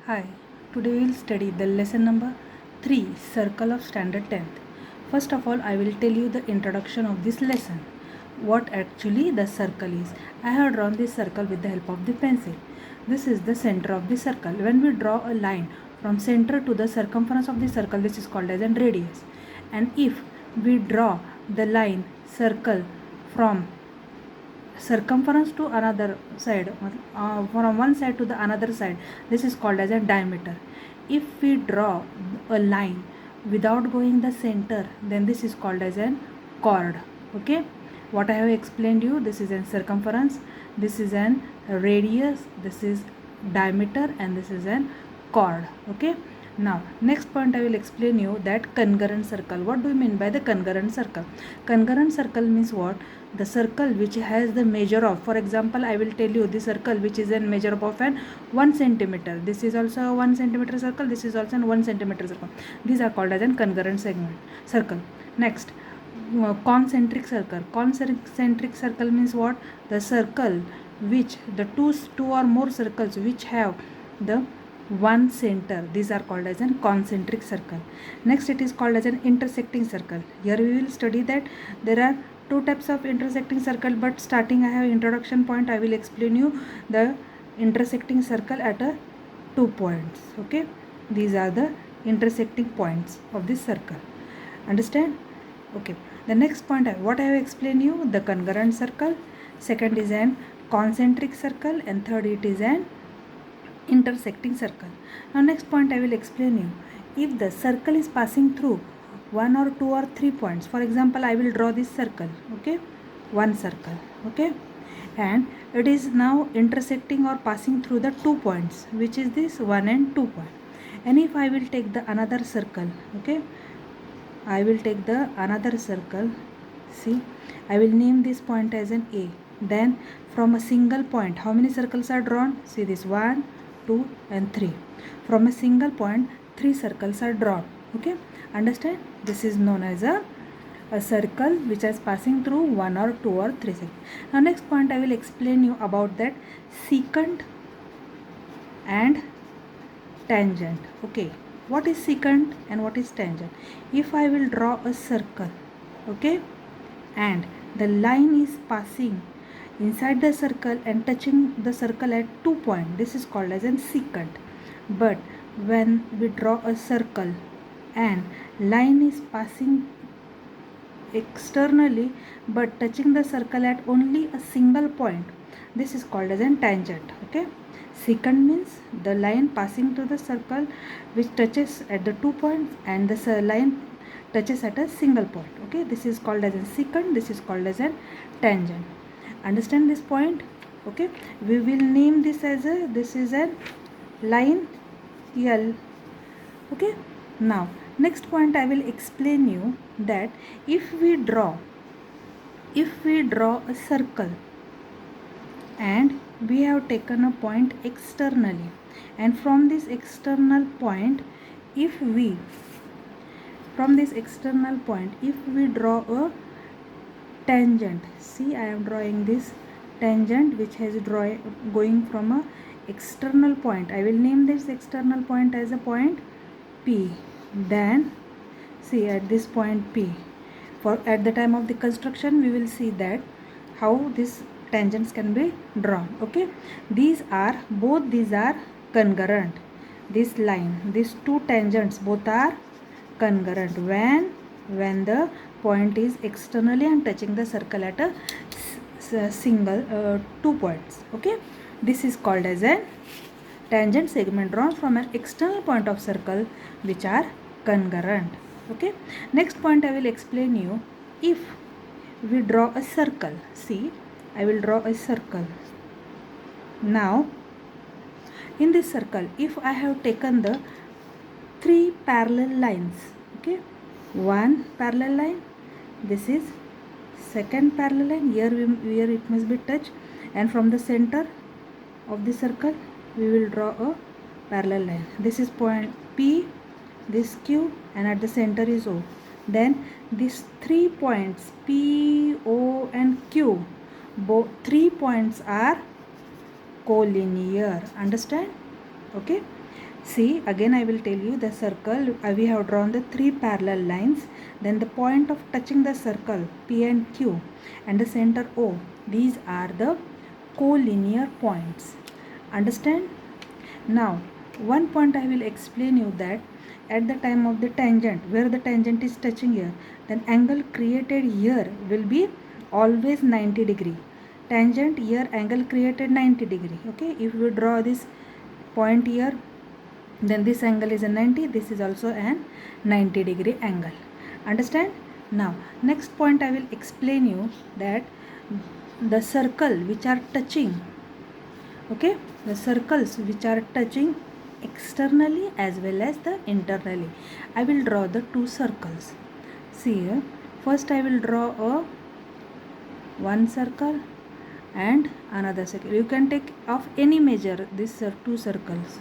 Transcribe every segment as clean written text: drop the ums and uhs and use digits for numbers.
Hi, today we will study the lesson number 3, Circle of Standard 10th. First of all, I will tell you the introduction of this lesson. What actually the circle is. I have drawn this circle with the help of the pencil. This is the center of the circle. When we draw a line from center to the circumference of the circle, this is called as a radius. And if we draw the line circle from circumference to another side, from one side to the another side, this is called as a diameter. If we draw a line without going the center, then this is called as an chord. Okay, what I have explained you, this is an circumference, this is an radius, this is diameter, and this is an chord. Okay, now next point I will explain you that congruent circle. What do you mean by the congruent circle? Congruent circle means what? The circle which has the measure of, for example, I will tell you the circle which is a measure of an 1 centimeter. This is also a 1 centimeter circle, this is also a 1 centimeter circle. These are called as a congruent circle. Next, concentric circle. Concentric circle means what? The circle which the two or more circles which have the one center, these are called as an concentric circle. Next, it is called as an intersecting circle. Here we will study that there are two types of intersecting circle, but starting I have introduction point, I will explain you the intersecting circle at a 2 points. Okay, these are the intersecting points of this circle. Understand? Okay, the next point what I have explained you, the congruent circle. Second is an concentric circle, and third it is an intersecting circle. Now next point I will explain you, if the circle is passing through one or two or three points. For example, I will draw this circle. Okay, one circle. Okay, and it is now intersecting or passing through the 2 points, which is this 1 and 2 point. And if I will take the another circle, okay, I will take the another circle. See, I will name this point as an A. Then from a single point, how many circles are drawn? See this 1, 2 and 3. From a single point, 3 circles are drawn. Okay, understand? This is known as a circle which is passing through 1 or 2 or 3 circles. Now next point I will explain you about that secant and tangent. Okay, what is secant and what is tangent? If I will draw a circle, okay, and the line is passing inside the circle and touching the circle at 2 points, this is called as a secant. But when we draw a circle and line is passing externally but touching the circle at only a single point, this is called as a tangent. Okay, secant means the line passing to the circle which touches at the 2 points, and the line touches at a single point. Okay, this is called as a secant, this is called as a tangent. Understand this point? Okay, we will name this as a, this is a line L. Okay, now next point I will explain you that if we draw a circle and we have taken a point externally, and from this external point if we draw a tangent, see I am drawing this tangent which has going from a external point. I will name this external point as a point P. Then see at this point P, for at the time of the construction we will see that how these tangents can be drawn. Okay, these are congruent. This line, these two tangents both are congruent when the point is externally and touching the circle at a single 2 points. Okay, this is called as a tangent segment drawn from an external point of circle which are congruent. Okay, next point I will explain you, if we draw a circle. See, I will draw a circle. Now in this circle, if I have taken the 3 parallel lines, okay, one parallel line, this is second parallel line, here it must be touched, and from the center of the circle we will draw a parallel line. This is point P, this Q, and at the center is O. Then these 3 points P, O and Q, both 3 points are collinear. Understand? Okay, See, again I will tell you the circle. We have drawn the three parallel lines. Then the point of touching the circle P and Q and the center O. These are the collinear points. Understand? Now, one point I will explain you that at the time of the tangent, where the tangent is touching here, then angle created here will be always 90 degree. Tangent here, angle created 90 degree. Okay, if we draw this point here, then this angle is a 90, this is also an 90 degree angle. Understand? Now next point I will explain you that the circle which are touching, okay, the circles which are touching externally as well as the internally. I will draw the two circles. See here, first I will draw a one circle and another circle. You can take of any measure these two circles.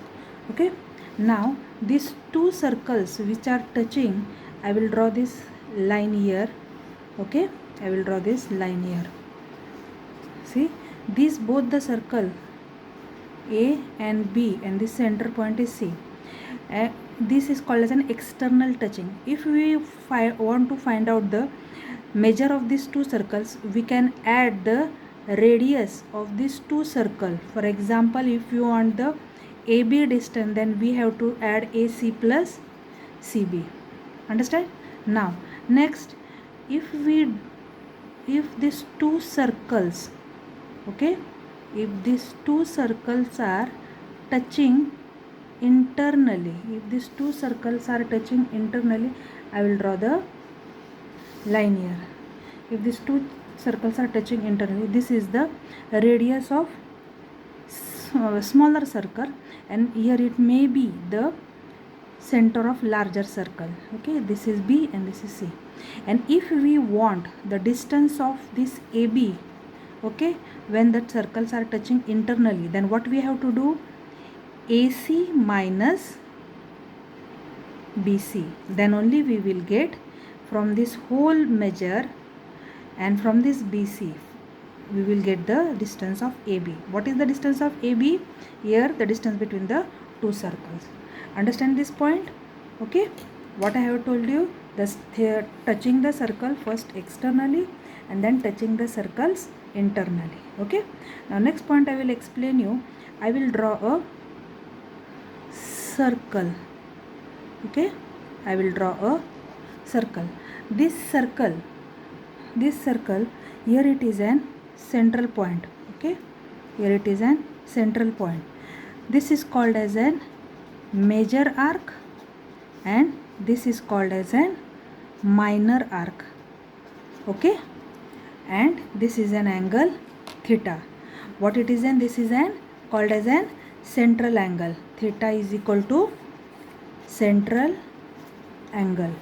Okay, now these two circles which are touching, I will draw this line here. Okay, I will draw this line here. See, these both the circle A and B and this center point is C. This is called as an external touching. If we want to find out the measure of these two circles, we can add the radius of these two circles. For example, if you want the AB distance, then we have to add AC plus CB. Understand? Now next, if these two circles, okay, if these two circles are touching internally, if these two circles are touching internally, I will draw the line here. If these two circles are touching internally, this is the radius of smaller circle, and here it may be the center of larger circle. Okay, this is B and this is C. And if we want the distance of this AB, okay, when the circles are touching internally, then what we have to do? AC minus BC. Then only we will get from this whole measure, and from this BC we will get the distance of AB. What is the distance of AB? Here the distance between the two circles. Understand this point? Okay, what I have told you, touching the circle first externally and then touching the circles internally. Okay, now next point I will explain you. I will draw a circle. Okay, I will draw a circle. This circle, here it is an central point. Okay, here it is an central point. This is called as an major arc and this is called as an minor arc. Okay, and this is an angle theta. What it is, and this is an called as an central angle. Theta is equal to central angle.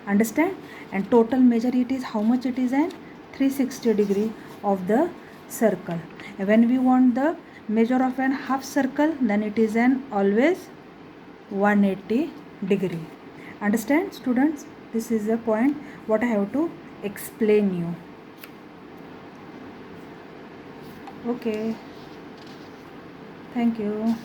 Understand? And total measure it is how much? It is an 360 degree of the circle. And when we want the measure of an half circle, then it is an always 180 degree. Understand, students? This is the point what I have to explain you. Okay, thank you.